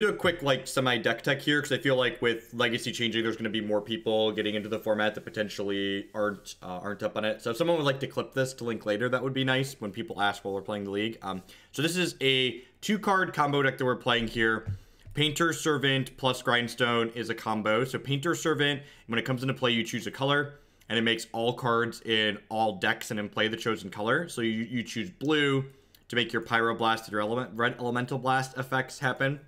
do a quick like semi-deck tech here because I feel like with Legacy changing, there's going to be more people getting into the format that potentially aren't up on it. So if someone would like to clip this to link later, that would be nice when people ask while we're playing the league. So this is a 2-card combo deck that we're playing here. Painter Servant plus Grindstone is a combo. So Painter Servant, when it comes into play, you choose a color, and it makes all cards in all decks and in play the chosen color. So you choose blue to make your Pyroblast and your red Elemental Blast effects happen.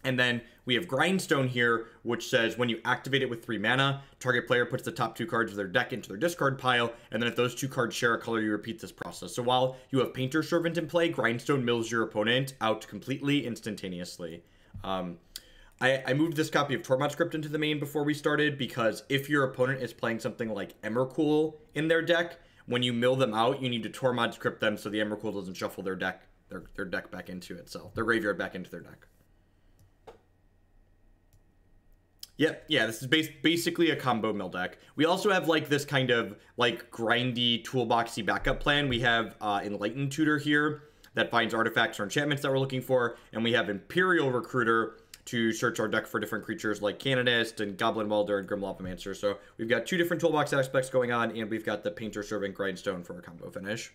And then we have Grindstone here, which says when you activate it with 3 mana, target player puts the top 2 cards of their deck into their discard pile, and then if those 2 cards share a color, you repeat this process. So while you have Painter Servant in play, Grindstone mills your opponent out completely instantaneously. I moved this copy of Tormod Crypt into the main before we started, because if your opponent is playing something like Emrakul in their deck, when you mill them out, you need to Tormod Crypt them so the Emrakul doesn't shuffle their deck back into itself, their graveyard back into their deck. Yeah, this is basically a combo mill deck. We also have like this kind of like grindy toolboxy backup plan. We have Enlightened Tutor here that finds artifacts or enchantments that we're looking for, and we have Imperial Recruiter to search our deck for different creatures like Canonist and Goblin Welder and Grim Lavamancer. So we've got 2 different toolbox aspects going on, and we've got the Painter Servant Grindstone for our combo finish.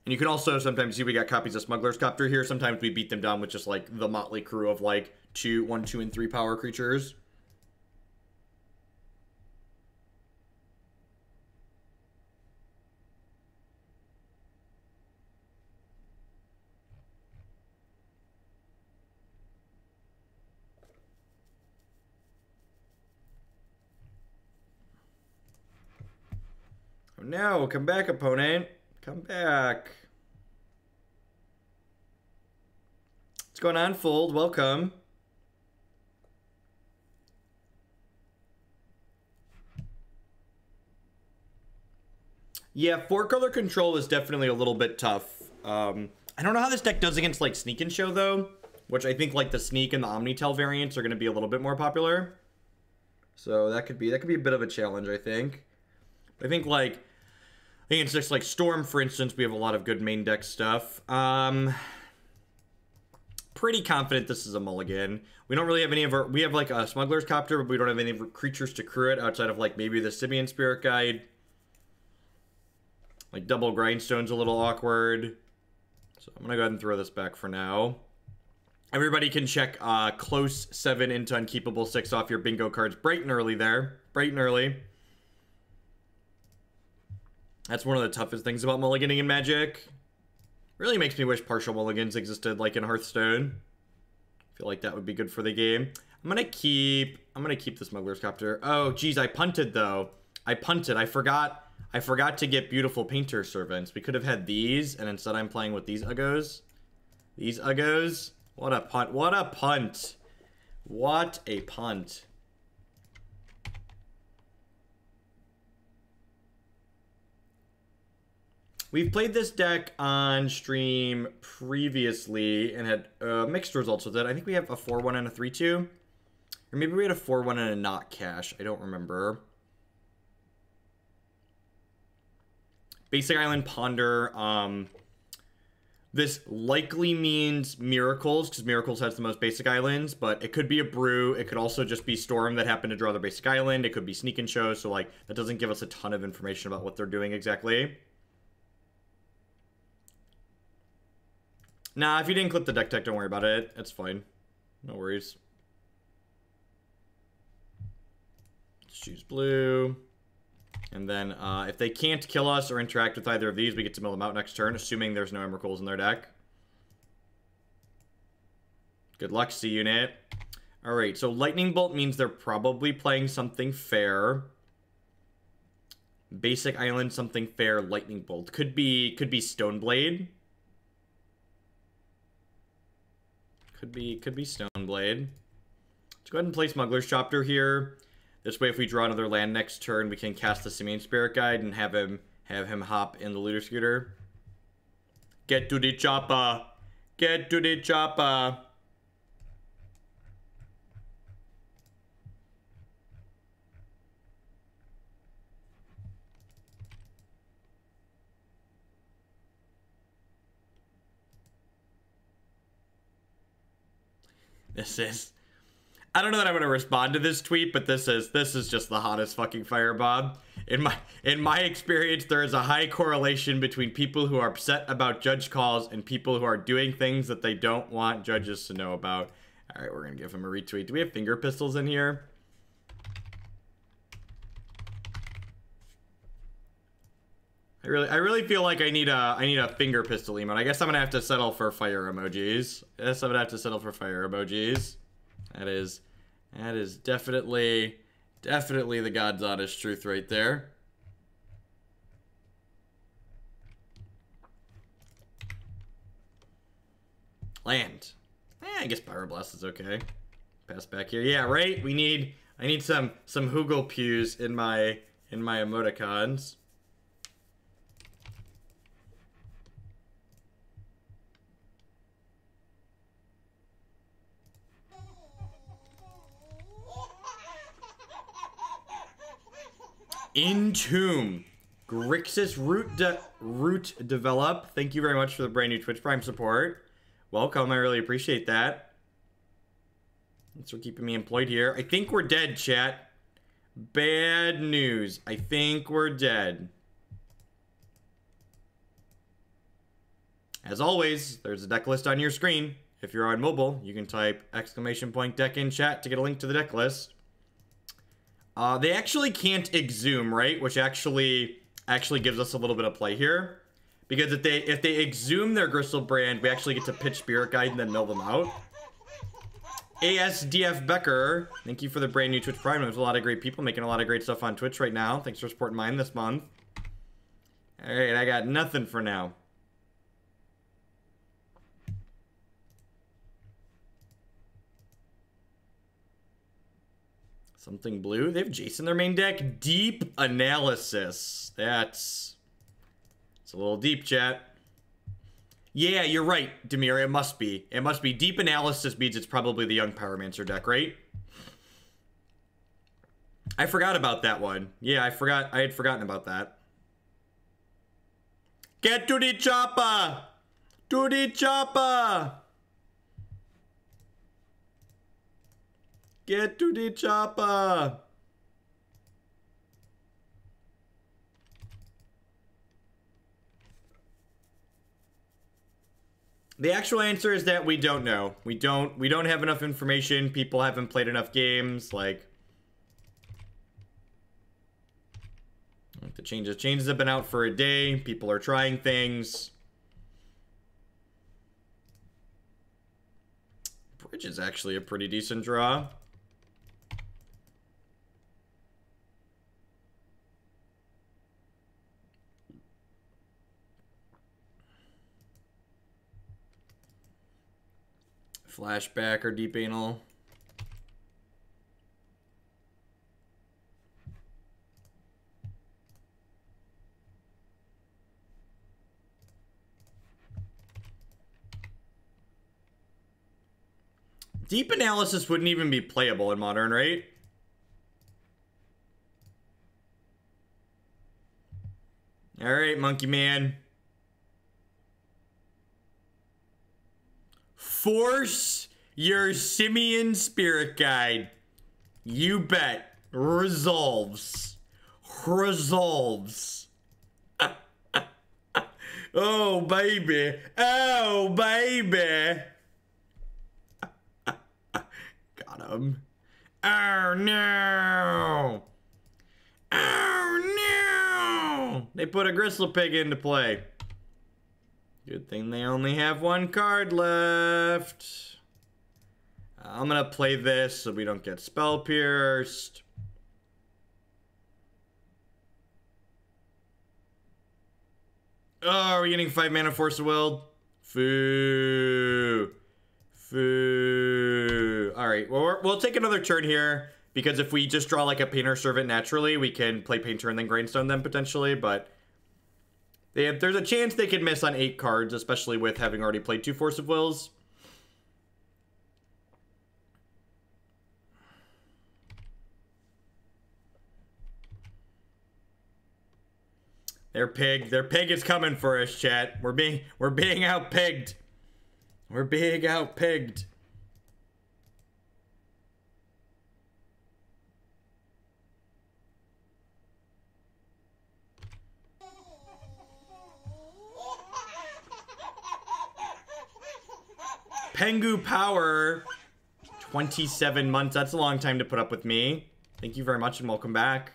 And you can also sometimes see we got copies of Smuggler's Copter here. Sometimes we beat them down with just like the motley crew of like 1, 2, and 3 power creatures. Oh no, come back, opponent. Come back. What's going on, Fold? Welcome. Yeah, 4-color control is definitely a little bit tough. I don't know how this deck does against like Sneak and Show though, which I think like the Sneak and the Omnitel variants are going to be a little bit more popular. So that could be a bit of a challenge, I think. I think it's just like Storm, for instance, we have a lot of good main deck stuff. Pretty confident this is a mulligan. We don't really have any of our... We have like a Smuggler's Copter, but we don't have any creatures to crew it outside of like maybe the Simian Spirit Guide. Like double Grindstone's a little awkward. So I'm going to go ahead and throw this back for now. Everybody can check close 7 into Unkeepable 6 off your bingo cards bright and early there. Bright and early. That's one of the toughest things about mulliganing in Magic. Really makes me wish partial mulligans existed like in Hearthstone. I feel like that would be good for the game. I'm gonna keep the Smuggler's Copter. Oh geez, I punted though. I forgot to get beautiful Painter Servants. We could have had these, and instead I'm playing with these Uggos. These Uggos. What a punt. What a punt. What a punt. We've played this deck on stream previously and had mixed results with it. I think we have a 4-1 and a 3-2. Or maybe we had a 4-1 and a not cash. I don't remember. Basic Island Ponder. This likely means Miracles, because Miracles has the most basic islands, but it could be a Brew. It could also just be Storm that happened to draw their basic island. It could be Sneak and Show, so like that doesn't give us a ton of information about what they're doing exactly. Nah, if you didn't clip the deck tech, don't worry about it. It's fine. No worries. Let's choose blue. And then if they can't kill us or interact with either of these, we get to mill them out next turn, assuming there's no Emrakuls in their deck. Good luck, C unit. Alright, so Lightning Bolt means they're probably playing something fair. Basic Island, something fair, Lightning Bolt. Could be Stoneblade. Could be Stoneblade. Let's go ahead and play Smuggler's Chapter here. This way, if we draw another land next turn, we can cast the Simian Spirit Guide and have him hop in the Looter Scooter. Get to the chopper. Get to the chopper. This is... I don't know that I'm gonna respond to this tweet, but this is just the hottest fucking firebomb. In my experience, there is a high correlation between people who are upset about judge calls and people who are doing things that they don't want judges to know about. All right, we're gonna give him a retweet. Do we have finger pistols in here? I really feel like I need a finger pistol emote. I guess I'm gonna have to settle for fire emojis. That is definitely the God's honest truth right there. Land. I guess Pyroblast is okay. Pass back here. Yeah, right? I need some Hoogle pews in my emoticons. Entomb. Grixis root develop. Thank you very much for the brand new Twitch Prime support. Welcome, I really appreciate that. Thanks for keeping me employed here. I think we're dead, chat. Bad news. I think we're dead. As always, there's a deck list on your screen. If you're on mobile, you can type !deck in chat to get a link to the deck list. They actually can't exhume, right? Which actually gives us a little bit of play here. Because if they exhume their Gristlebrand, we actually get to pitch Spirit Guide and then mill them out. ASDF Becker, thank you for the brand new Twitch Prime. There's a lot of great people making a lot of great stuff on Twitch right now. Thanks for supporting mine this month. Alright, I got nothing for now. Something blue. They have Jace in their main deck. Deep analysis. It's a little deep, chat. Yeah, you're right, Demir. It must be. It must be. Deep analysis means it's probably the young Pyromancer deck, right? I forgot about that one. Yeah, I had forgotten about that. Get to the chopper! To the chopper! Get to the chopper! The actual answer is that we don't know. We don't have enough information. People haven't played enough games. Like the changes have been out for a day. People are trying things. Bridge is actually a pretty decent draw. Flashback or deep anal. Deep analysis wouldn't even be playable in Modern, right? Alright, Monkey Man. Force your Simian Spirit Guide. You bet. Resolves. Resolves. Oh, baby. Oh, baby. Got him. Oh, no. Oh, no. They put a Gristle Pig into play. Good thing they only have one card left. I'm gonna play this so we don't get spell pierced. Oh, are we getting 5 mana Force of Will? Foo. Foo. Alright, well, we'll take another turn here. Because if we just draw like a Painter Servant naturally, we can play Painter and then Grindstone them potentially, but... there's a chance they could miss on 8 cards, especially with having already played 2 Force of Wills. Their pig is coming for us, chat. We're being out-pigged. We're being out-pigged. Pengu Power, 27 months. That's a long time to put up with me. Thank you very much and welcome back.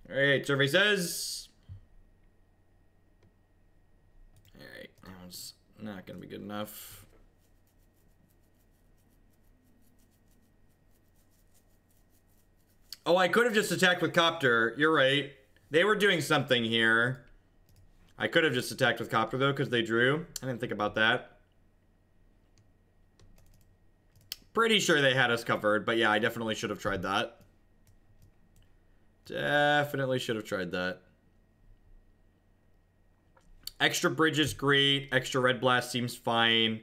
All right, survey says. All right, that one's not gonna be good enough. Oh, I could have just attacked with Copter. You're right. They were doing something here. I could have just attacked with Copter, though, because they drew. I didn't think about that. Pretty sure they had us covered, but yeah, I definitely should have tried that. Definitely should have tried that. Extra bridge is great. Extra red blast seems fine.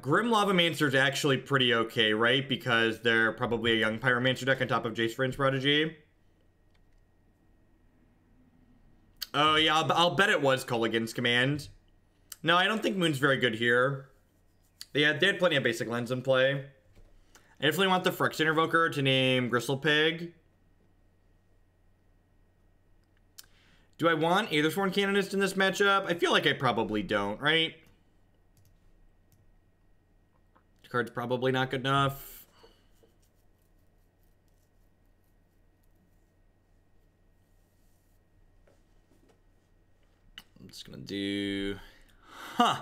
Grim Lavamancer is actually pretty okay, right? Because they're probably a young Pyromancer deck on top of Jace Fringe Prodigy. Oh, yeah, I'll bet it was Culligan's Command. No, I don't think Moon's very good here. They had plenty of basic lands in play. I definitely want the Phyrexian Revoker to name Gristlepig. Do I want Ethersworn Canonist in this matchup? I feel like I probably don't, right? Card's probably not good enough. I'm just gonna do... Huh.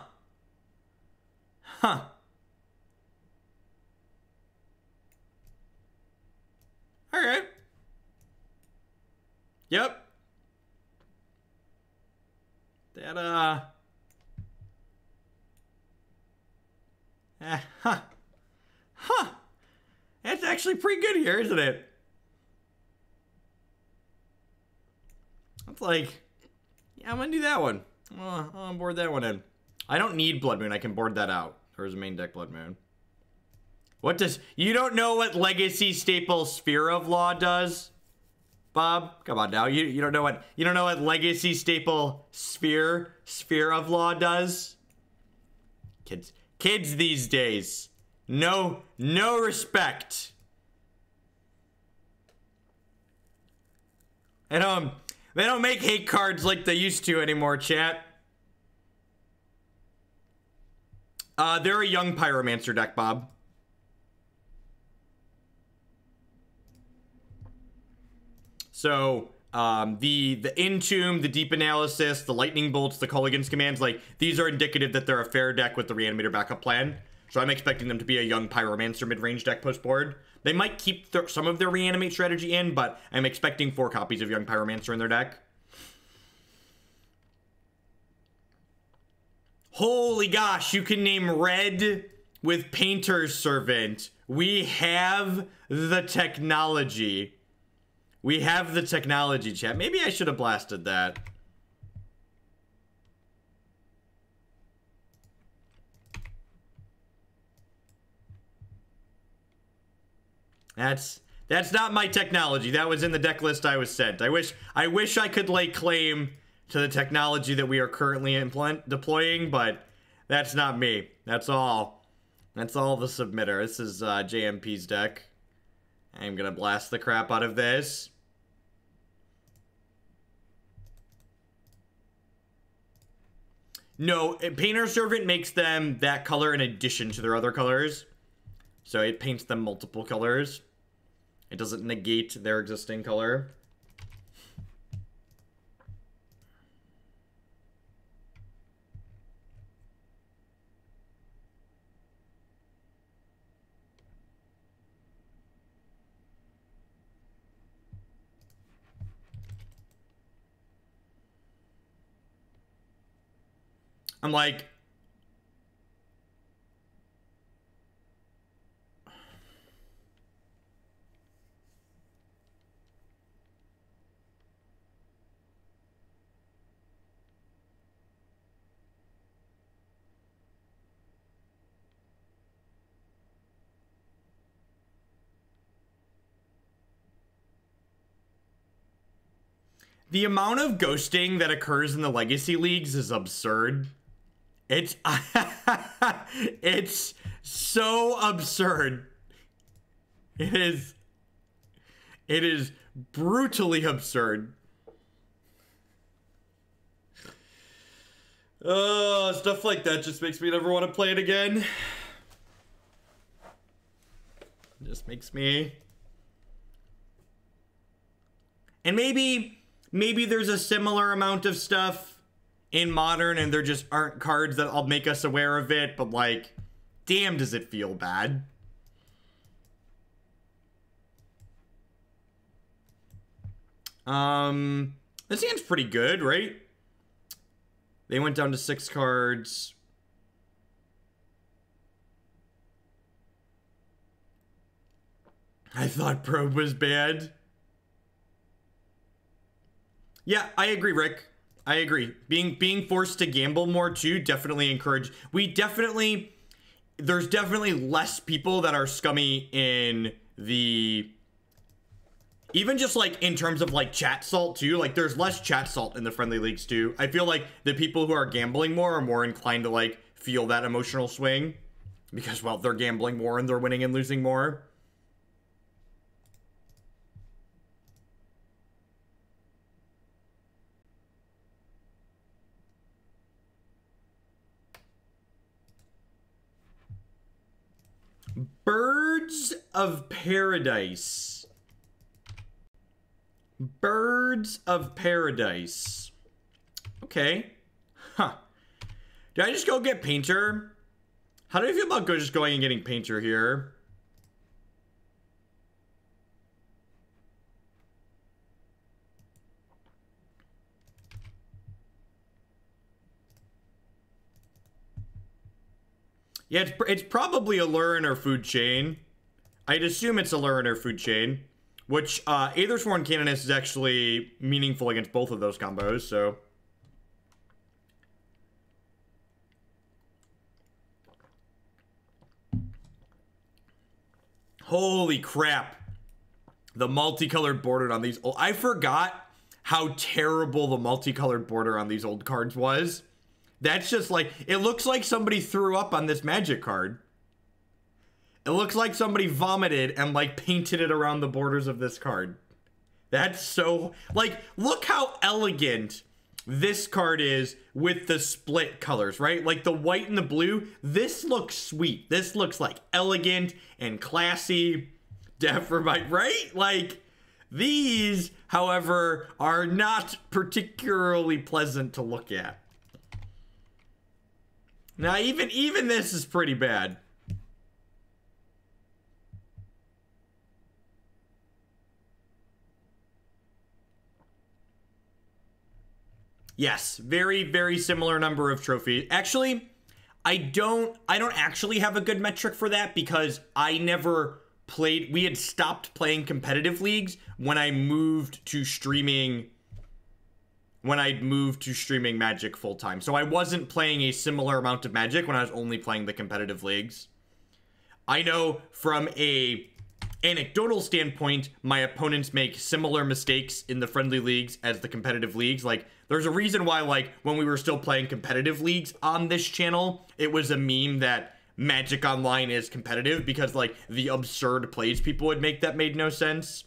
Alright. Yep. That, That's actually pretty good here, isn't it? That's like... Yeah, I'm gonna do that one. I'll board that one in. I don't need Blood Moon. I can board that out. Or is main deck Blood Moon? What does... You don't know what Legacy Staple Sphere of Law does? Bob? Come on now. You don't know what... You don't know what Legacy Staple Sphere of Law does? Kids these days. No respect. They don't make hate cards like they used to anymore, chat. They're a young Pyromancer deck, Bob. So, the Entomb, the Deep Analysis, the Lightning Bolts, the Culligan's Commands, like, these are indicative that they're a fair deck with the Reanimator backup plan. So I'm expecting them to be a young Pyromancer mid-range deck post-board. They might keep some of their Reanimate strategy in, but I'm expecting 4 copies of young Pyromancer in their deck. Holy gosh, you can name red with Painter's Servant. We have the technology. We have the technology, chat. Maybe I should have blasted that. That's not my technology. That was in the deck list I was sent. I wish I could lay claim to the technology that we are currently deploying, but that's not me. That's all. That's all the submitter. This is JMP's deck. I'm gonna blast the crap out of this. No, Painter's Servant makes them that color in addition to their other colors. So it paints them multiple colors. It doesn't negate their existing color. I'm like... The amount of ghosting that occurs in the Legacy Leagues is absurd. It's it's so absurd. It is brutally absurd. Stuff like that just makes me never want to play it again. Just makes me... And maybe there's a similar amount of stuff in Modern and there just aren't cards that'll make us aware of it, but like, damn does it feel bad. This hand's pretty good, right? They went down to 6 cards. I thought Probe was bad. Yeah, I agree, Rick. I agree. Being forced to gamble more too definitely encourage. There's definitely less people that are scummy in the... Even just like in terms of like chat salt too, like there's less chat salt in the friendly leagues too. I feel like the people who are gambling more are more inclined to like feel that emotional swing because, well, they're gambling more and they're winning and losing more. Birds of Paradise. Birds of Paradise. Okay. Huh. Did I just go get Painter? How do you feel about just going and getting Painter here? Yeah, it's probably a Lurin or Food Chain. I'd assume it's a Lurin or Food Chain. Which, Ethersworn Canonist is actually meaningful against both of those combos, so... Holy crap. The multicolored border on these... I forgot how terrible the multicolored border on these old cards was. That's just like... It looks like somebody threw up on this Magic card. It looks like somebody vomited and like painted it around the borders of this card. That's so... Like, look how elegant this card is with the split colors, right? Like the white and the blue. This looks sweet. This looks like elegant and classy. Right? Like, these, however, are not particularly pleasant to look at. Now, even this is pretty bad. Yes, very, very similar number of trophies. Actually, I don't actually have a good metric for that because I never played... We had stopped playing competitive leagues when I moved to streaming... When I moved to streaming Magic full-time. So I wasn't playing a similar amount of Magic when I was only playing the competitive leagues. I know from a anecdotal standpoint, my opponents make similar mistakes in the friendly leagues as the competitive leagues. Like, there's a reason why, like, when we were still playing competitive leagues on this channel, it was a meme that Magic Online is competitive because, like, the absurd plays people would make that made no sense.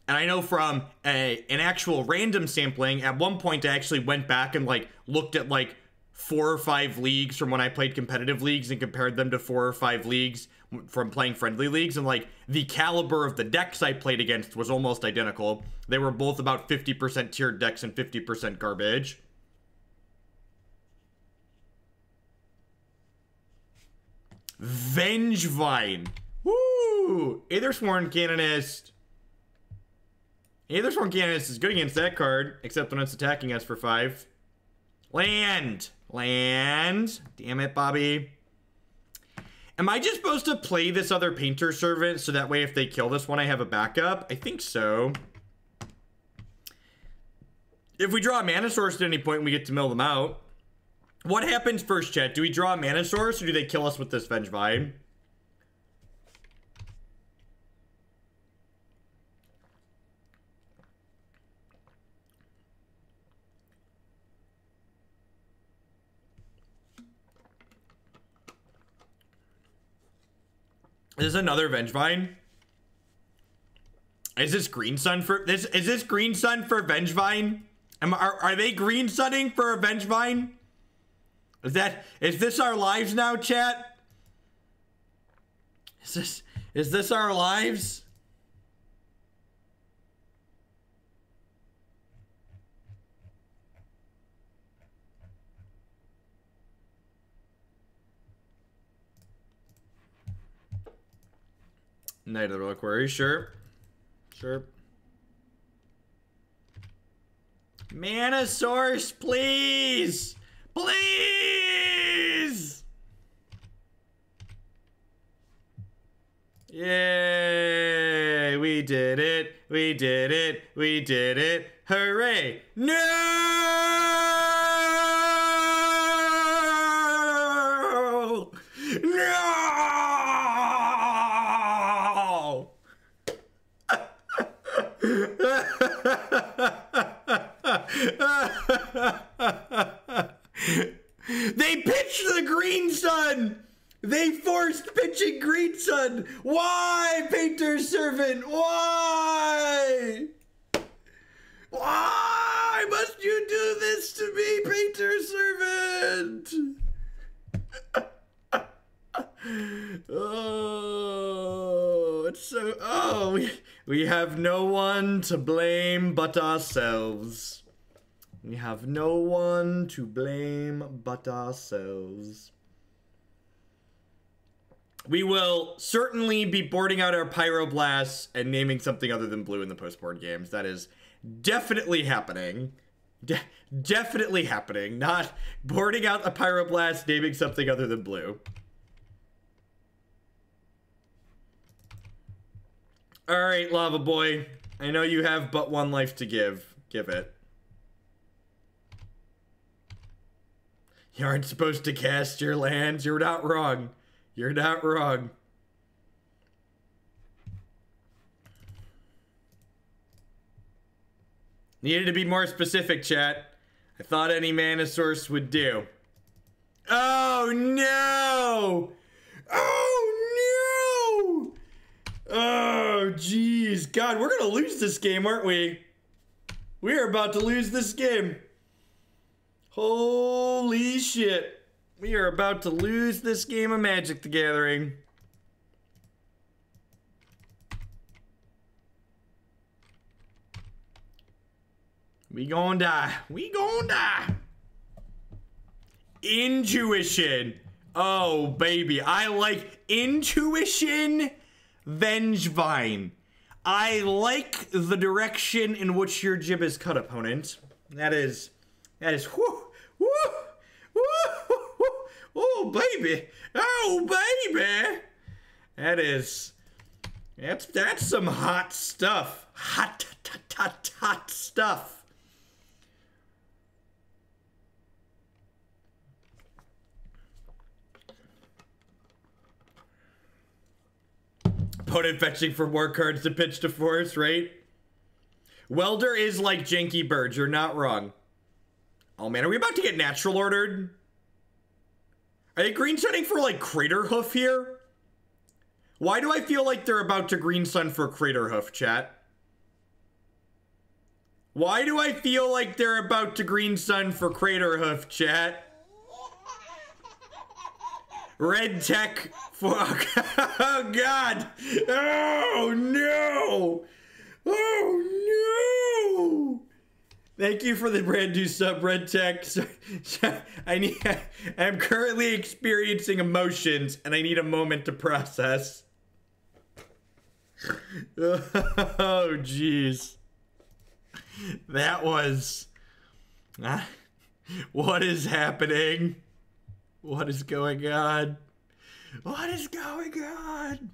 And I know from an actual random sampling, at one point I actually went back and, like, looked at, like, 4 or 5 leagues from when I played competitive leagues and compared them to 4 or 5 leagues from playing friendly leagues, and like the caliber of the decks I played against was almost identical. They were both about 50% tiered decks and 50% garbage. Vengevine. Woo! Ethersworn Canonist. Ethersworn Canonist is good against that card, except when it's attacking us for 5. Land. Land. Damn it, Bobby. Am I just supposed to play this other Painter Servant so that way if they kill this one I have a backup? I think so. If we draw a mana source at any point, we get to mill them out. What happens first, chat? Do we draw a mana source or do they kill us with this Vengevine? Is this another Vengevine? Is this Green Sun for this? Is this Green Sun for Vengevine? Are they Green Sunning for a Vengevine? Is this our lives now, chat? Is this our lives? Knight of the Reliquary, sure. Sure. Mana source, please! Please! Yay! We did it! We did it! We did it! Hooray! No! No! They pitched the Green Sun! They forced pitching Green Sun! Why, Painter Servant? Why? Why must you do this to me, Painter Servant? Oh, it's so... Oh, we have no one to blame but ourselves. We have no one to blame but ourselves. We will certainly be boarding out our Pyroblasts and naming something other than blue in the post-board games. That is definitely happening. Definitely happening. Not boarding out a Pyroblast, naming something other than blue. Alright, Lava Boy. I know you have but one life to give. Give it. You aren't supposed to cast your lands. You're not wrong. You're not wrong. Needed to be more specific, chat. I thought any mana source would do. Oh, no! Oh, no! Oh, jeez. God, we're gonna lose this game, aren't we? We are about to lose this game. Holy shit. We are about to lose this game of Magic the Gathering. We gon' die. We gon' die. Intuition. Oh, baby. I like Intuition Vengevine. I like the direction in which your jib is cut, opponent. That is whoo, whoo, whoo, whoo, oh, baby. Oh, baby. That's some hot stuff. Hot stuff. Opponent fetching for more cards to pitch to force, right? Welder is like Janky Bird. You're not wrong. Oh, man. Are we about to get natural ordered? Are they green sunning for, like, Crater Hoof here? Why do I feel like they're about to green sun for Crater Hoof, chat? Why do I feel like they're about to green sun for Crater Hoof, chat? Red tech for... Oh, God. Oh, no. Oh, no. Thank you for the brand new sub, Red Tech. I'm currently experiencing emotions, and I need a moment to process. Oh, jeez. That was... What is happening? What is going on? What is going on?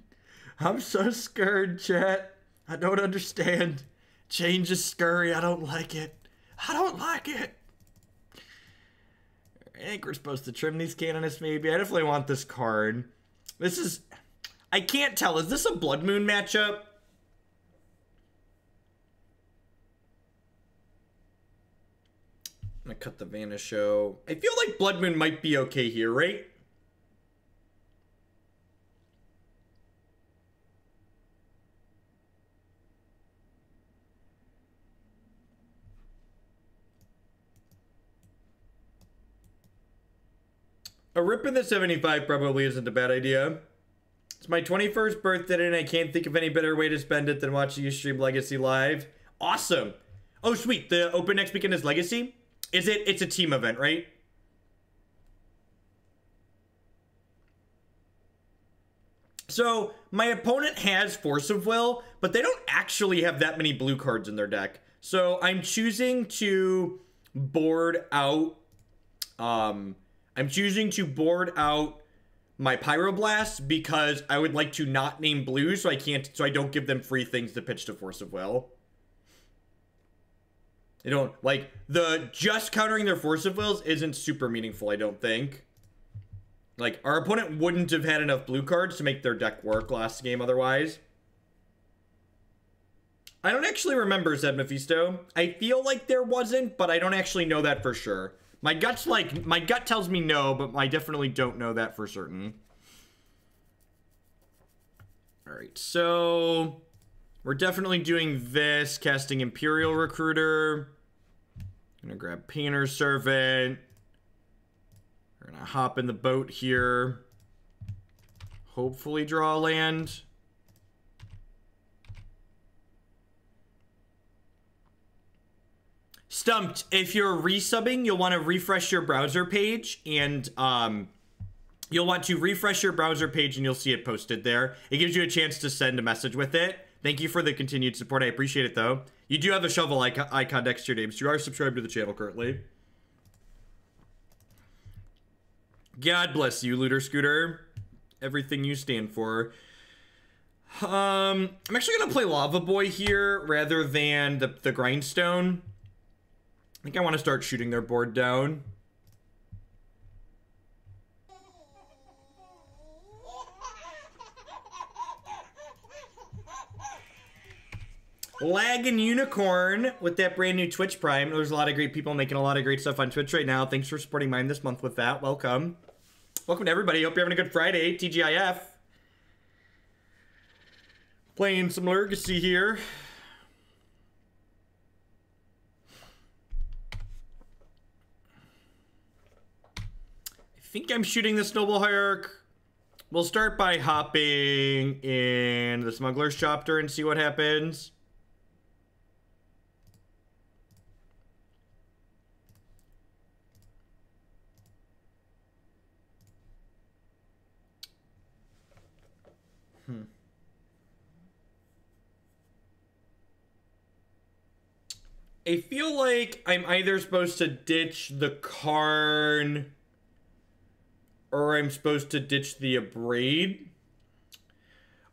I'm so scared, chat. I don't understand. Change is scurry. I don't like it. I don't like it. I think we're supposed to trim these canonists, maybe. I definitely want this card. This is... I can't tell. Is this a Blood Moon matchup? I'm gonna cut the Vanisho. I feel like Blood Moon might be okay here, right? A rip in the 75 probably isn't a bad idea. It's my 21st birthday and I can't think of any better way to spend it than watching you stream Legacy live. Awesome. Oh, sweet. The open next weekend is Legacy? Is it? It's a team event, right? So, my opponent has Force of Will, but they don't actually have that many blue cards in their deck. So, I'm choosing to board out... I'm choosing to board out my Pyroblast because I would like to not name blue so I don't give them free things to pitch to Force of Will. They don't, like, the just countering their Force of Wills isn't super meaningful, I don't think. Like, our opponent wouldn't have had enough blue cards to make their deck work last game otherwise. I don't actually remember, said Mephisto. I feel like there wasn't, but I don't actually know that for sure. My gut tells me no, but I definitely don't know that for certain. Alright, so... we're definitely doing this, casting Imperial Recruiter. Gonna grab Painter's Servant. We're gonna hop in the boat here. Hopefully draw a land. Stumped, if you're resubbing, you'll want to refresh your browser page, and you'll want to refresh your browser page and you'll see it posted there. It gives you a chance to send a message with it. Thank you for the continued support. I appreciate it, though. You do have a shovel icon next to your name, so you are subscribed to the channel currently. God bless you, Looter Scooter. Everything you stand for. I'm actually going to play Lava Boy here rather than the Grindstone. I think I want to start shooting their board down. Lag and Unicorn with that brand new Twitch Prime. There's a lot of great people making a lot of great stuff on Twitch right now. Thanks for supporting mine this month with that. Welcome. Welcome to everybody. Hope you're having a good Friday. TGIF. Playing some Legacy here. I think I'm shooting this Noble Hierarch. We'll start by hopping in the Smuggler's Chapter and see what happens. I feel like I'm either supposed to ditch the Karn or I'm supposed to ditch the Abrade.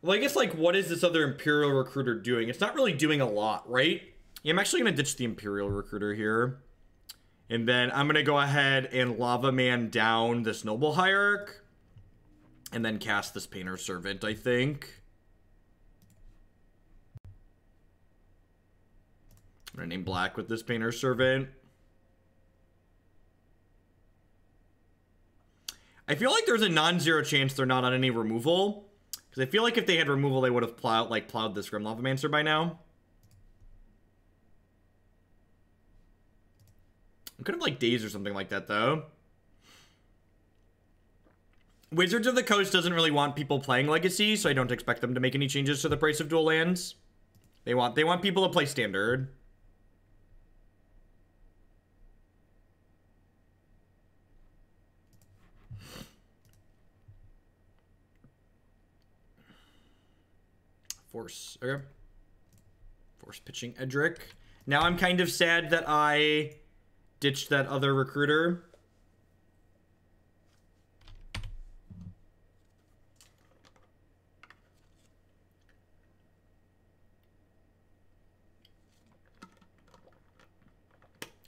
Well, I guess, like, what is this other Imperial Recruiter doing? It's not really doing a lot, right? Yeah, I'm actually going to ditch the Imperial Recruiter here. And then I'm going to go ahead and Lava Man down this Noble Hierarch. And then cast this Painter's Servant, I think. I'm going to name black with this Painter's Servant. I feel like there's a non-zero chance they're not on any removal. Because I feel like if they had removal, they would have plowed this Grim Lavamancer by now. I'm kind of like Daze or something like that, though. Wizards of the Coast doesn't really want people playing Legacy, so I don't expect them to make any changes to the price of dual lands. They want people to play Standard. Force, okay. Force pitching Edric. Now I'm kind of sad that I ditched that other recruiter.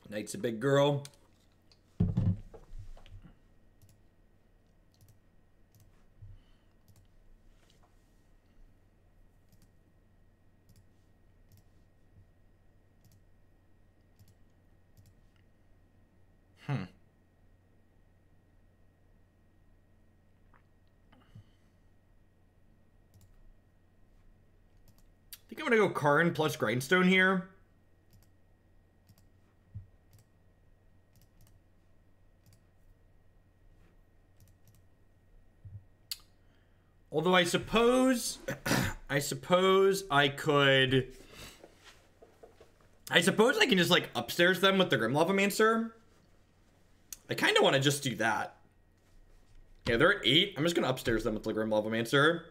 Knight's a big girl. I think I'm gonna go Karn plus Grindstone here. Although I suppose I could... I suppose I can just, like, upstairs them with the Grim Lavamancer. I kind of want to just do that. Yeah, they're at 8. I'm just going to upstairs them with the Grim Lavamancer.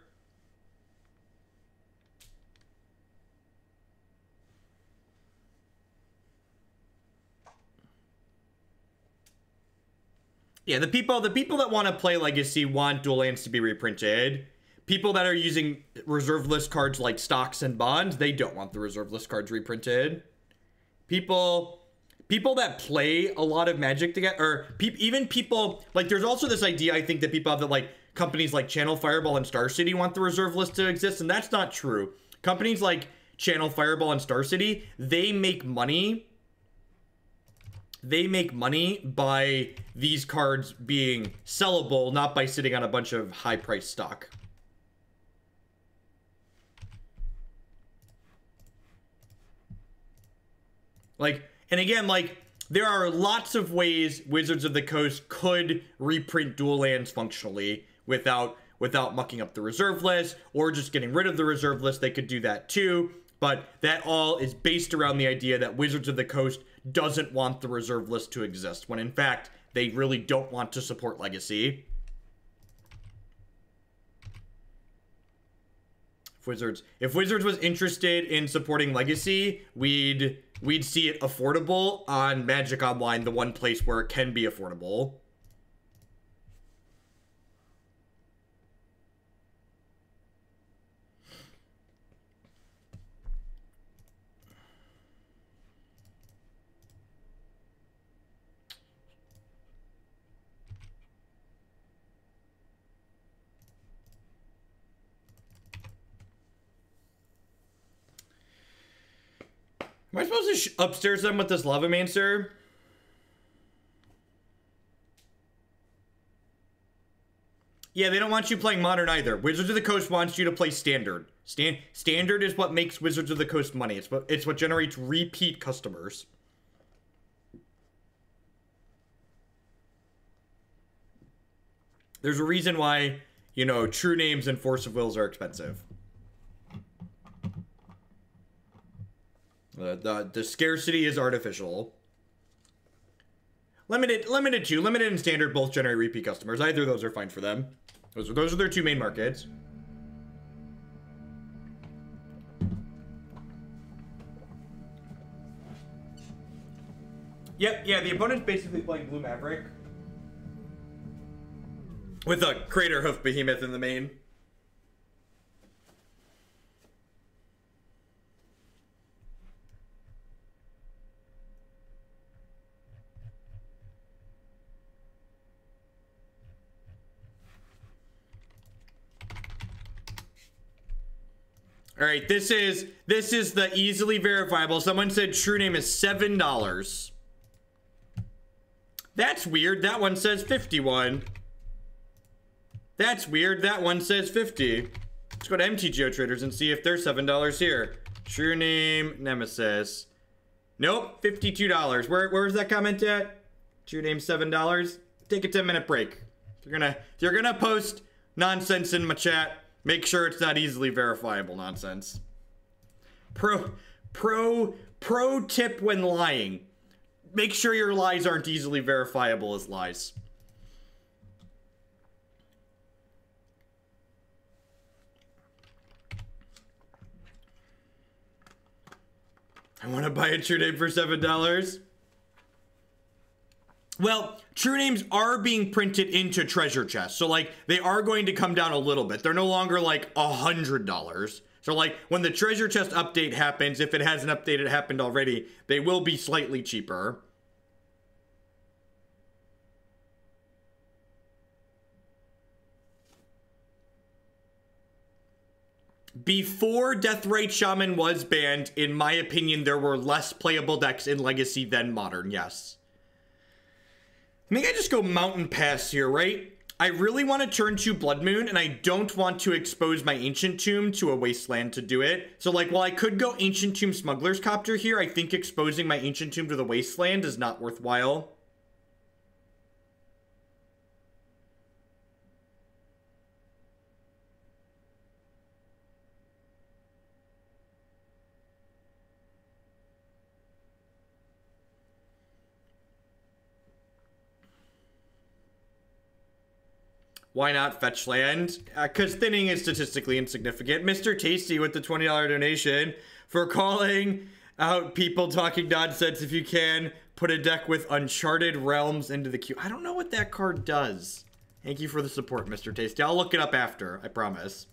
Yeah, the people that want to play Legacy want dual lands to be reprinted. People that are using reserve list cards like stocks and bonds, they don't want the reserve list cards reprinted. People that play a lot of Magic together, or even people, like, there's also this idea, I think, that people have that, like, companies like Channel Fireball and Star City want the reserve list to exist, and that's not true. Companies like Channel Fireball and Star City, they make money. They make money by these cards being sellable, not by sitting on a bunch of high-priced stock. Like, and again, like, there are lots of ways Wizards of the Coast could reprint dual lands functionally without mucking up the reserve list, or just getting rid of the reserve list. They could do that too, but that all is based around the idea that Wizards of the Coast doesn't want the reserve list to exist, when in fact, they really don't want to support Legacy. If Wizards was interested in supporting Legacy, we'd see it affordable on Magic Online, the one place where it can be affordable. Am I supposed to upstairs them with this Lavamancer? Yeah, they don't want you playing Modern either. Wizards of the Coast wants you to play Standard. Standard is what makes Wizards of the Coast money. It's what generates repeat customers. There's a reason why, you know, True Names and Force of Wills are expensive. The scarcity is artificial. Limited and standard both generate repeat customers. Either of those are fine for them. Those are their two main markets. Yep, yeah, the opponent's basically playing Blue Maverick with a Crater Hoof Behemoth in the main. All right, this is the easily verifiable. Someone said true name is $7. That's weird. That one says 51. That's weird. That one says 50. Let's go to MTGO Traders and see if they're $7 here. True name Nemesis. Nope, $52. Where's that comment at? True name $7. Take a 10-minute break. If you're gonna post nonsense in my chat, make sure it's not easily verifiable nonsense. Pro tip when lying. Make sure your lies aren't easily verifiable as lies. I want to buy a true name for $7. Well, true names are being printed into treasure chests. So, like, they are going to come down a little bit. They're no longer, like, $100. So, like, when the treasure chest update happens, if it hasn't updated, happened already, they will be slightly cheaper. Before Deathrite Shaman was banned, in my opinion, there were less playable decks in Legacy than Modern, yes. I think I just go Mountain Pass here, right? I really want to turn to Blood Moon, and I don't want to expose my Ancient Tomb to a Wasteland to do it. So, like, while I could go Ancient Tomb Smuggler's Copter here, I think exposing my Ancient Tomb to the Wasteland is not worthwhile. Why not fetch land? Because thinning is statistically insignificant. Mr. Tasty with the $20 donation for calling out people talking nonsense. If you can, put a deck with Uncharted Realms into the queue. I don't know what that card does. Thank you for the support, Mr. Tasty. I'll look it up after, I promise.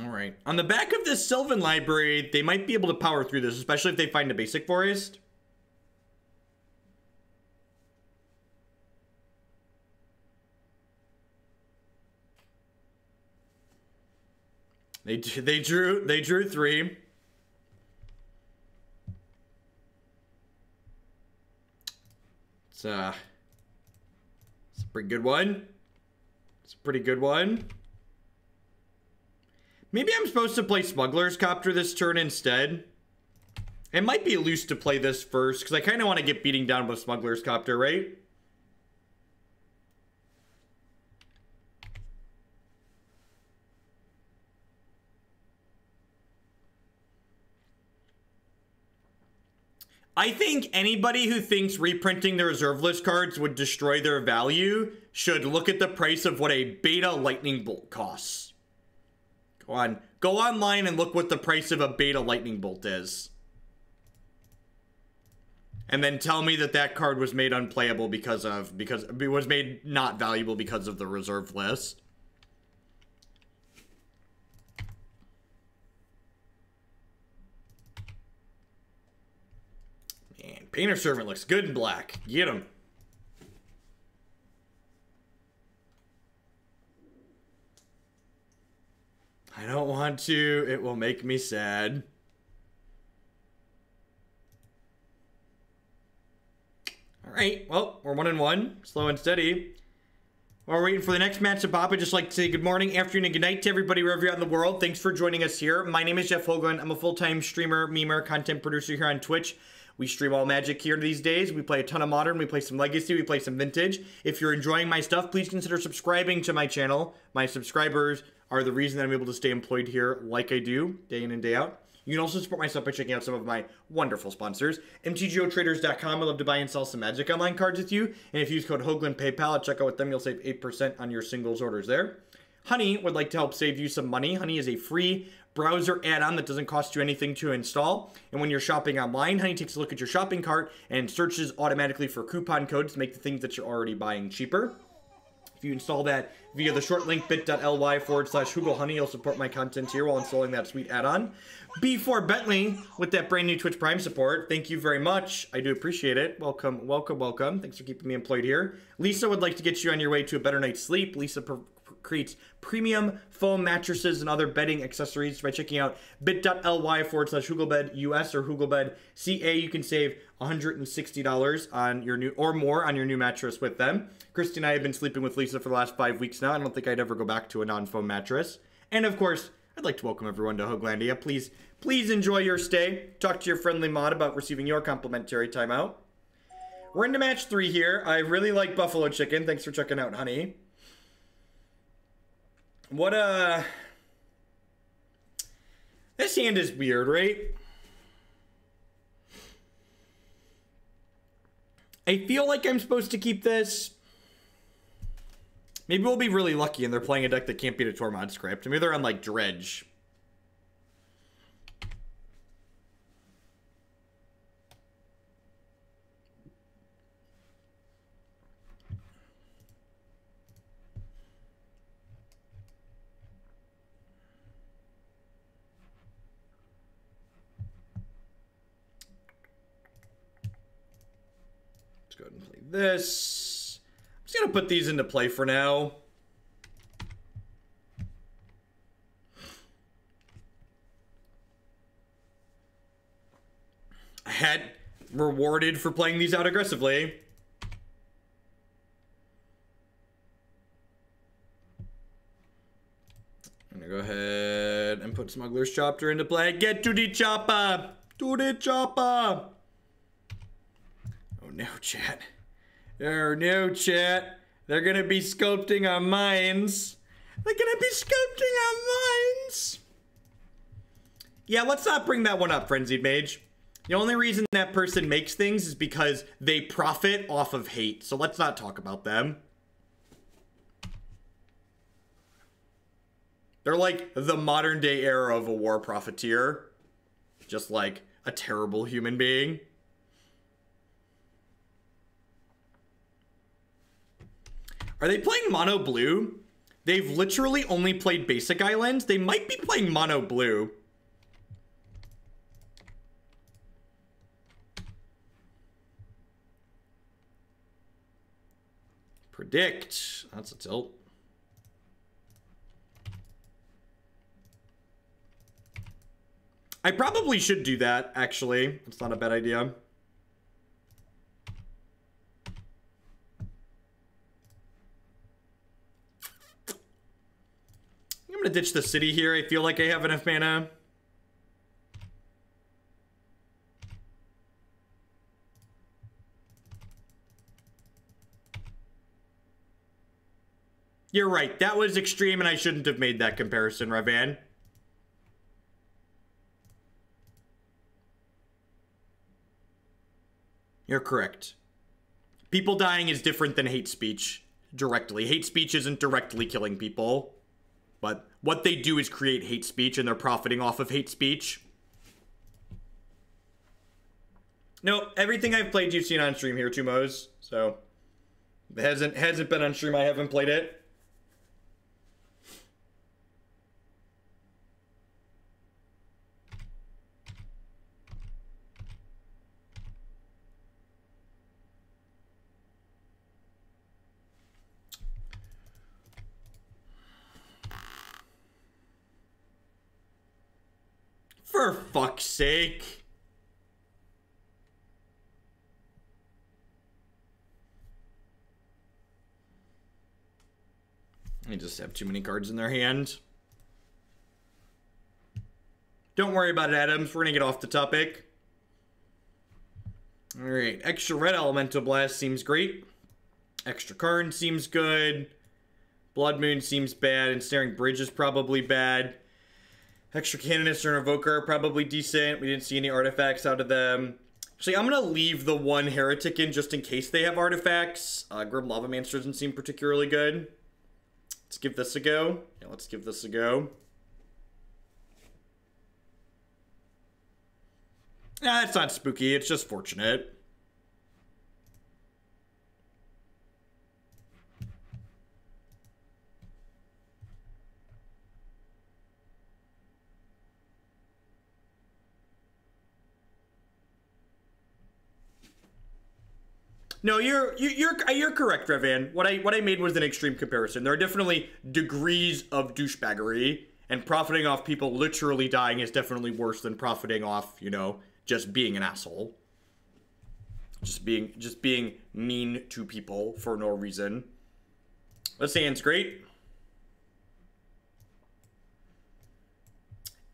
All right. On the back of this Sylvan library, they might be able to power through this, especially if they find a basic forest. They drew 3. It's a pretty good one. It's a pretty good one. Maybe I'm supposed to play Smuggler's Copter this turn instead. It might be loose to play this first, because I kind of want to get beating down with Smuggler's Copter, right? I think anybody who thinks reprinting the reserve list cards would destroy their value should look at the price of what a beta lightning bolt costs. Go online and look what the price of a beta lightning bolt is. And then tell me that that card was made unplayable because it was made not valuable because of the reserve list. Man, Painter Servant looks good in black. Get him. I don't want to. It will make me sad. All right. Well, we're 1-1. Slow and steady. While we're waiting for the next match to pop, I'd just like to say good morning, afternoon, and good night to everybody wherever you're at in the world. Thanks for joining us here. My name is Jeff Hoagland. I'm a full-time streamer, memer, content producer here on Twitch. We stream all Magic here these days. We play a ton of Modern. We play some Legacy. We play some Vintage. If you're enjoying my stuff, please consider subscribing to my channel. My subscribers are the reason that I'm able to stay employed here like I do, day in and day out. You can also support my stuff by checking out some of my wonderful sponsors. MTGOtraders.com. I love to buy and sell some Magic Online cards with you. And if you use code Hoagland PayPal at checkout with them, you'll save 8% on your singles orders there. Honey would like to help save you some money. Honey is a free browser add-on that doesn't cost you anything to install. And when you're shopping online, Honey takes a look at your shopping cart and searches automatically for coupon codes to make the things that you're already buying cheaper. If you install that via the short link bit.ly/HoogleHoney, you'll support my content here while installing that sweet add-on. B4 Bentley with that brand new Twitch Prime support. Thank you very much. I do appreciate it. Welcome, welcome, welcome. Thanks for keeping me employed here. Lisa would like to get you on your way to a better night's sleep. Lisa creates premium foam mattresses and other bedding accessories by checking out bit.ly/HoogleBed US or HoogleBed CA. You can save $160 on your new or more on your new mattress with them. Christy and I have been sleeping with Lisa for the last 5 weeks now. I don't think I'd ever go back to a non-foam mattress. And of course, I'd like to welcome everyone to Hoaglandia. Please enjoy your stay. Talk to your friendly mod about receiving your complimentary timeout. We're into match 3 here. I really like Buffalo Chicken. Thanks for checking out, Honey. This hand is weird, right? I feel like I'm supposed to keep this. Maybe we'll be really lucky and they're playing a deck that can't beat a Tormod script. Maybe they're on, like, Dredge. Let's go ahead and play this. I'm just going to put these into play for now. I had rewarded for playing these out aggressively. I'm going to go ahead and put Smuggler's Chapter into play. Get to the chopper! To the chopper! Oh no, chat. Oh no, chat. They're gonna be sculpting our minds. They're gonna be sculpting our minds. Yeah, let's not bring that one up, Frenzied Mage. The only reason that person makes things is because they profit off of hate. So let's not talk about them. They're like the modern day era of a war profiteer. Just like a terrible human being. Are they playing mono blue? They've literally only played basic islands. They might be playing mono blue. Predict. That's a tilt. I probably should do that, actually. It's not a bad idea. I'm gonna ditch the city here. I feel like I have enough mana. You're right. That was extreme and I shouldn't have made that comparison, Revan. You're correct. People dying is different than hate speech directly. Hate speech isn't directly killing people. But what they do is create hate speech and they're profiting off of hate speech. No, everything I've played you've seen on stream here, Tumos. So, it hasn't been on stream, I haven't played it. For fuck's sake. They just have too many cards in their hand. Don't worry about it, Adams. We're gonna get off the topic. Alright, extra red Elemental Blast seems great. Extra Karn seems good. Blood Moon seems bad. Ensnaring Bridge is probably bad. Extra Canonist and Revoker are probably decent. We didn't see any artifacts out of them. Actually, I'm going to leave the one Heretic in just in case they have artifacts. Grim Lavamancer doesn't seem particularly good. Let's give this a go. Yeah, let's give this a go. Nah, it's not spooky. It's just fortunate. No, you're correct, Revan. What I made was an extreme comparison. There are definitely degrees of douchebaggery, and profiting off people literally dying is definitely worse than profiting off, you know, just being an asshole. Just being mean to people for no reason. This hand's great.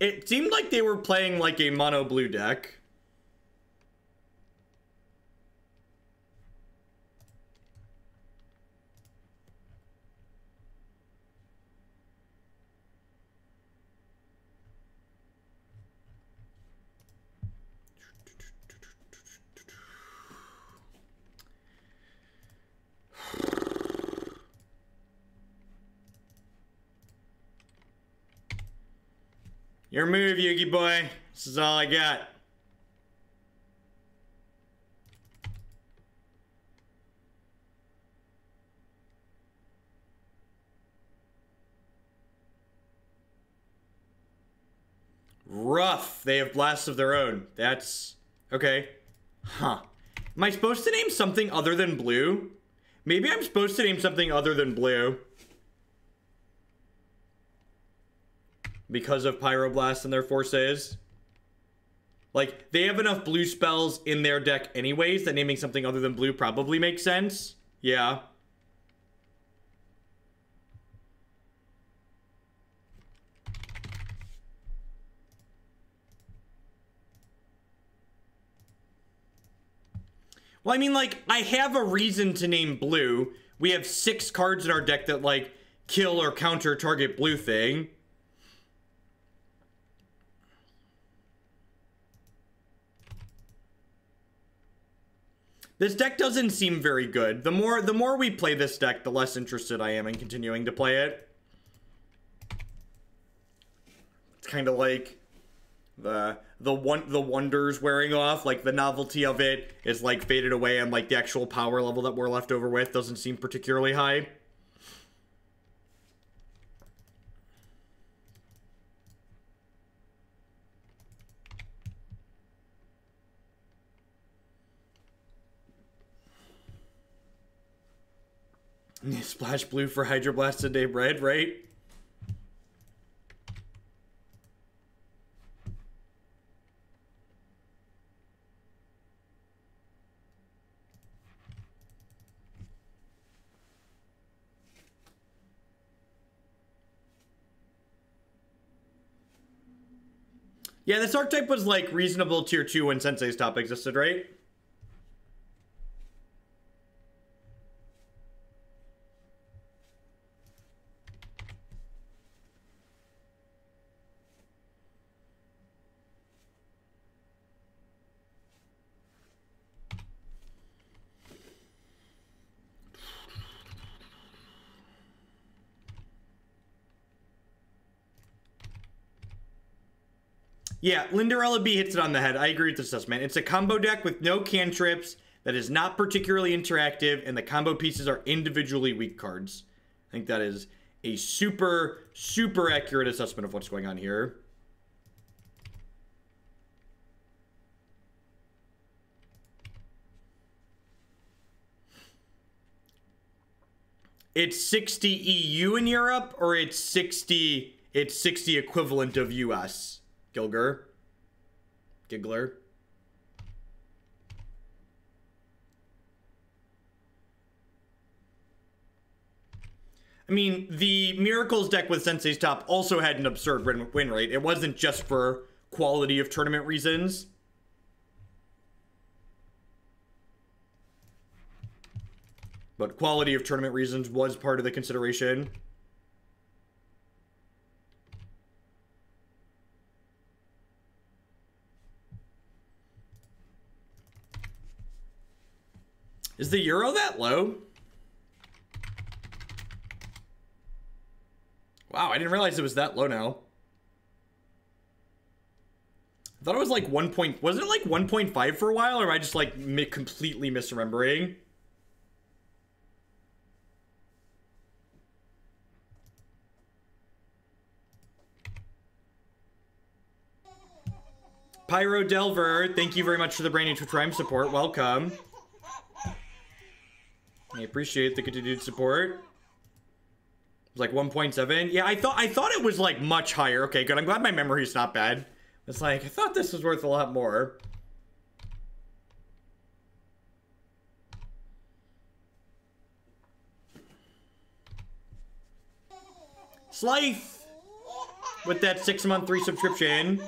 It seemed like they were playing like a mono blue deck. Your move, Yugi boy. This is all I got. Rough. They have blasts of their own. That's... okay. Huh. Am I supposed to name something other than blue? Maybe I'm supposed to name something other than blue. Because of Pyroblast and their forces. Like, they have enough blue spells in their deck anyways that naming something other than blue probably makes sense. Yeah. Well, I mean, like, I have a reason to name blue, We have 6 cards in our deck that, like, kill or counter target blue thing. This deck doesn't seem very good. The more we play this deck, the less interested I am in continuing to play it. It's kind of like the wonders wearing off. Like, the novelty of it is, like, faded away, and, like, the actual power level that we're left over with doesn't seem particularly high. Splash blue for Hydroblast and Abrade, right? Yeah, this archetype was, like, reasonable tier 2 when Sensei's top existed, right? Yeah, Lindarella B hits it on the head. I agree with this assessment. It's a combo deck with no cantrips that is not particularly interactive, and the combo pieces are individually weak cards. I think that is a super, super accurate assessment of what's going on here. It's 60 EU in Europe, or it's 60 equivalent of US? Giggler. I mean, the Miracles deck with Sensei's top also had an absurd win rate. It wasn't just for quality of tournament reasons. But quality of tournament reasons was part of the consideration. Is the euro that low? Wow, I didn't realize it was that low now. I thought it was like 1 point. Wasn't it like 1.5 for a while? Or am I just like completely misremembering? Pyro Delver, thank you very much for the brand new Twitch Prime support. Welcome. I appreciate the continued support. It was like 1.7. Yeah, I thought it was like much higher. Okay, good. I'm glad my memory's not bad. It's like, I thought this was worth a lot more. Slife! With that 6-month resubscription.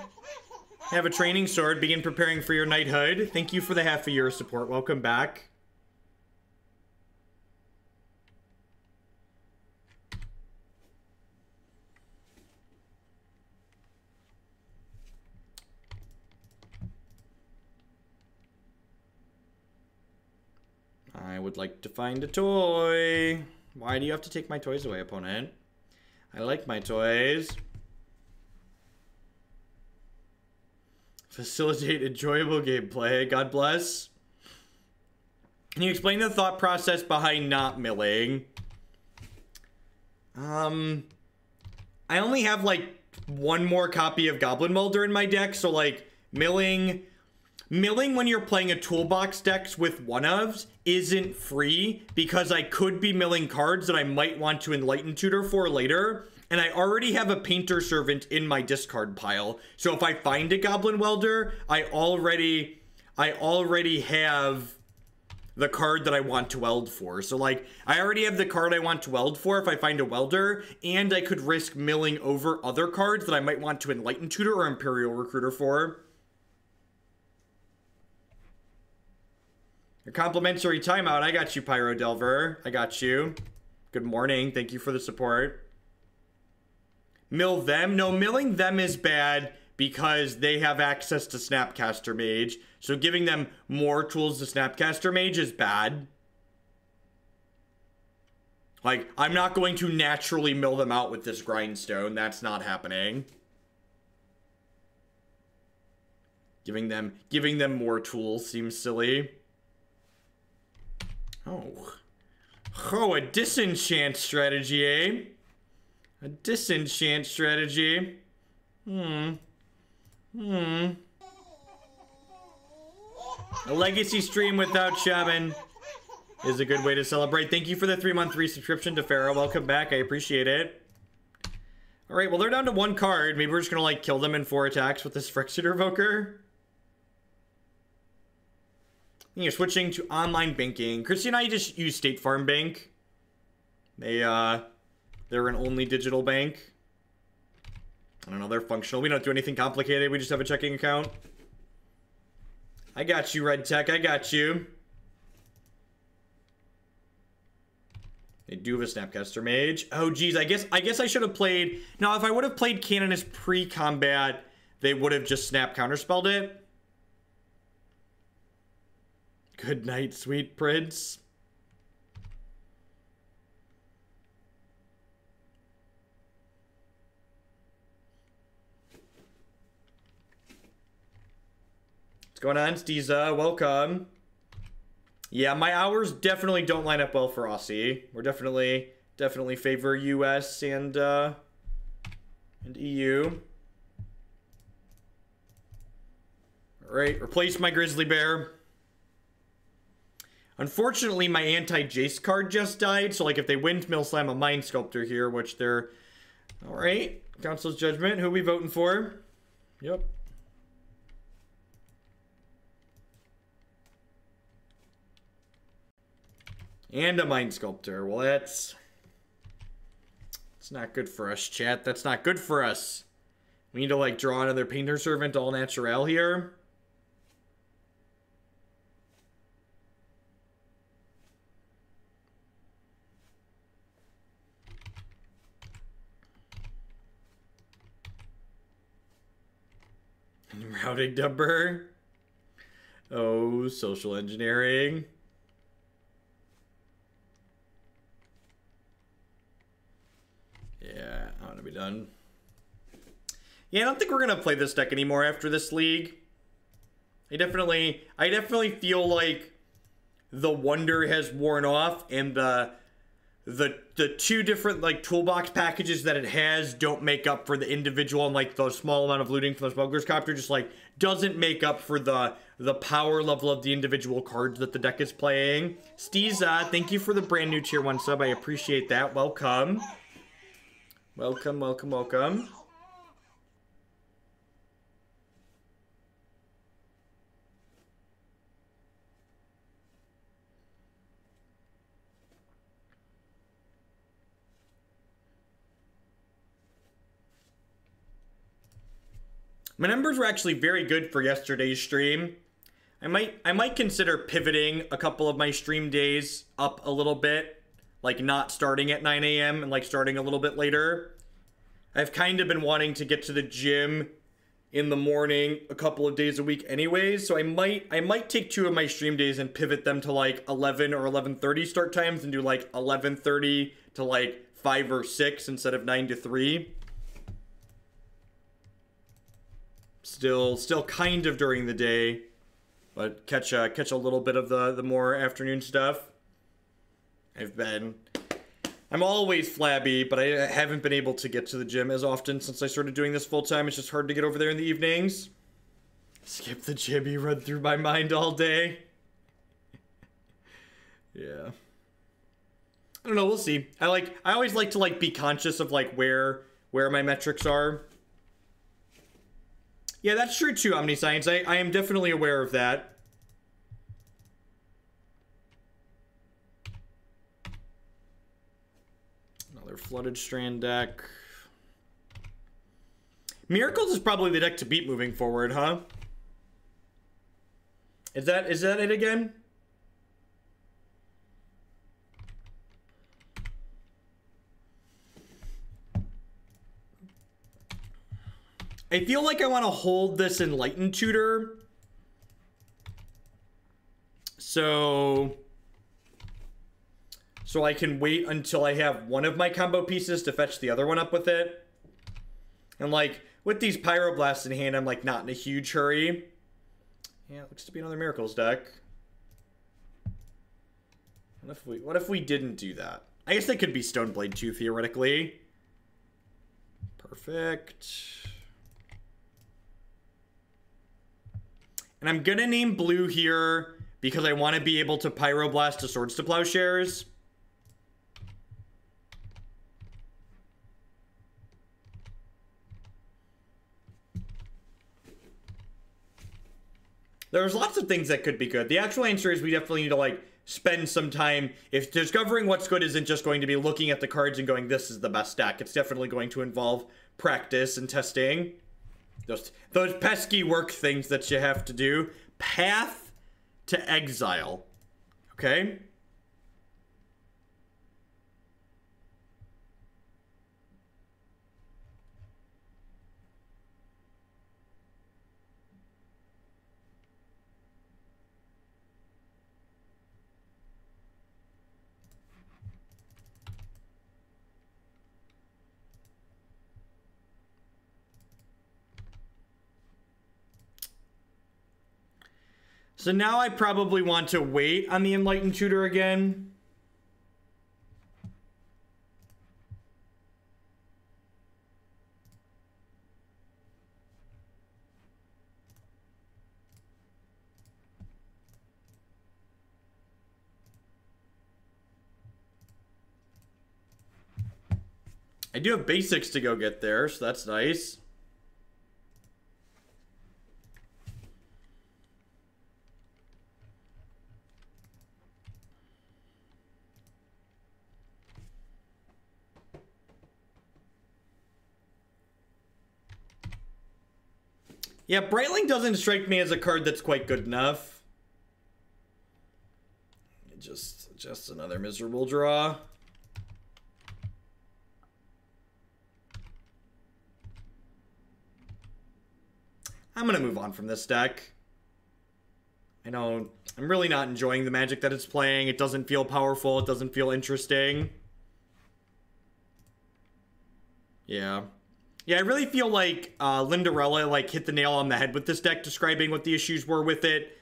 Have a training sword. Begin preparing for your knighthood. Thank you for the half a year of support. Welcome back. I would like to find a toy. Why do you have to take my toys away, opponent? I like my toys. Facilitate enjoyable gameplay. God bless. Can you explain the thought process behind not milling? I only have like one more copy of Goblin Welder in my deck, so like milling when you're playing a toolbox decks with one-ofs isn't free, because I could be milling cards that I might want to Enlightened Tutor for later, and I already have a Painter Servant in my discard pile. So if I find a Goblin Welder, I already have the card that I want to weld for. So like, I already have the card I want to weld for if I find a welder, and I could risk milling over other cards that I might want to Enlightened Tutor or Imperial Recruiter for. Your complimentary timeout. I got you, Pyro Delver. I got you. Good morning. Thank you for the support. Mill them? No, milling them is bad because they have access to Snapcaster Mage. So giving them more tools to Snapcaster Mage is bad. Like, I'm not going to naturally mill them out with this Grindstone. That's not happening. Giving them more tools seems silly. Oh, a disenchant strategy, eh? A disenchant strategy. A legacy stream without Shaman is a good way to celebrate. Thank you for the 3-month resubscription to Pharaoh. Welcome back. I appreciate it. Alright, well, they're down to 1 card. Maybe we're just gonna, like, kill them in 4 attacks with this Phyrexian Revoker. You're switching to online banking. Christy and I just use State Farm Bank. They're an only digital bank. I don't know, they're functional. We don't do anything complicated. We just have a checking account. I got you, Red Tech. I got you. They do have a Snapcaster Mage. Oh, geez. I guess I should have played... Now, if I would have played Canonist pre-combat, they would have just Snap Counterspelled it. Good night, sweet prince. What's going on, Steeza? Welcome. Yeah, my hours definitely don't line up well for Aussie. We're definitely favor US and EU. All right, replace my Grizzly Bear. Unfortunately, my anti-Jace card just died, so like if they windmill slam a Mind Sculptor here, which they're... Alright, Council's Judgment, who are we voting for? Yep. And a Mind Sculptor. Well, that's not good for us, chat. That's not good for us. We need to, like, draw another Painter Servant all natural here. Routing number. Oh, social engineering. Yeah, I want to be done. Yeah, I don't think we're gonna play this deck anymore after this league. I definitely feel like the wonder has worn off, and the 2 different like toolbox packages that it has don't make up for the individual, and like the small amount of looting from the Smuggler's Copter just like doesn't make up for the power level of the individual cards that the deck is playing. Steeza, thank you for the brand new tier 1 sub. I appreciate that. Welcome. Welcome, welcome, welcome. My numbers were actually very good for yesterday's stream. I might consider pivoting a couple of my stream days up a little bit, like not starting at 9 a.m. and like starting a little bit later. I've kind of been wanting to get to the gym in the morning a couple of days a week anyways, so I might take 2 of my stream days and pivot them to like 11 or 11:30 start times and do like 11:30 to like 5 or 6 instead of 9 to 3. Still kind of during the day, but catch a little bit of the more afternoon stuff. I'm always flabby, but I haven't been able to get to the gym as often since I started doing this full time. It's just hard to get over there in the evenings. Skip the gym, you run through my mind all day. Yeah. I don't know, we'll see. I always like to like be conscious of like where my metrics are. Yeah, that's true too, Omniscience. I am definitely aware of that. Another Flooded Strand deck. Miracles is probably the deck to beat moving forward, huh? Is that it again? I feel like I want to hold this Enlightened Tutor. So I can wait until I have one of my combo pieces to fetch the other one up with it. And like, with these Pyroblasts in hand, I'm like not in a huge hurry. Yeah, it looks to be another Miracles deck. What if we didn't do that? I guess they could be Stoneblade too, theoretically. Perfect. And I'm gonna name blue here because I want to be able to Pyroblast to Swords to Plowshares. There's lots of things that could be good. The actual answer is we definitely need to like spend some time. If discovering what's good isn't just going to be looking at the cards and going, this is the best deck. It's definitely going to involve practice and testing. Those pesky work things that you have to do. Path to Exile. Okay? So now I probably want to wait on the Enlightened Tutor again. I do have basics to go get there, so that's nice. Yeah, Brightling doesn't strike me as a card that's quite good enough. Just another miserable draw. I'm gonna move on from this deck. I know I'm really not enjoying the Magic that it's playing. It doesn't feel powerful. It doesn't feel interesting. Yeah. Yeah, I really feel like Lindarella like hit the nail on the head with this deck, describing what the issues were with it.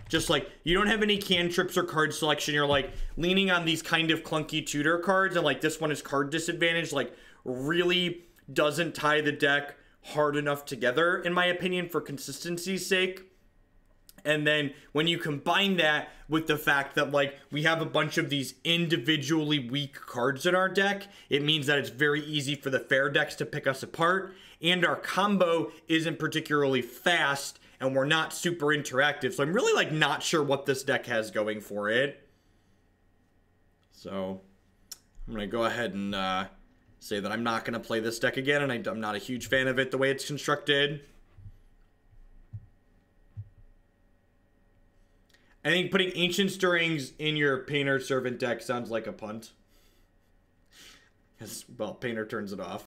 Just like, you don't have any cantrips or card selection. You're like leaning on these kind of clunky tutor cards, and like this one is card disadvantage. Like, really doesn't tie the deck hard enough together, in my opinion, for consistency's sake. And then when you combine that with the fact that like we have a bunch of these individually weak cards in our deck, it means that it's very easy for the fair decks to pick us apart, and our combo isn't particularly fast, and we're not super interactive. So I'm really like not sure what this deck has going for it. So I'm gonna go ahead and say that I'm not gonna play this deck again, and I'm not a huge fan of it the way it's constructed. I think putting Ancient Stirrings in your Painter Servant deck sounds like a punt. Because, well, Painter turns it off.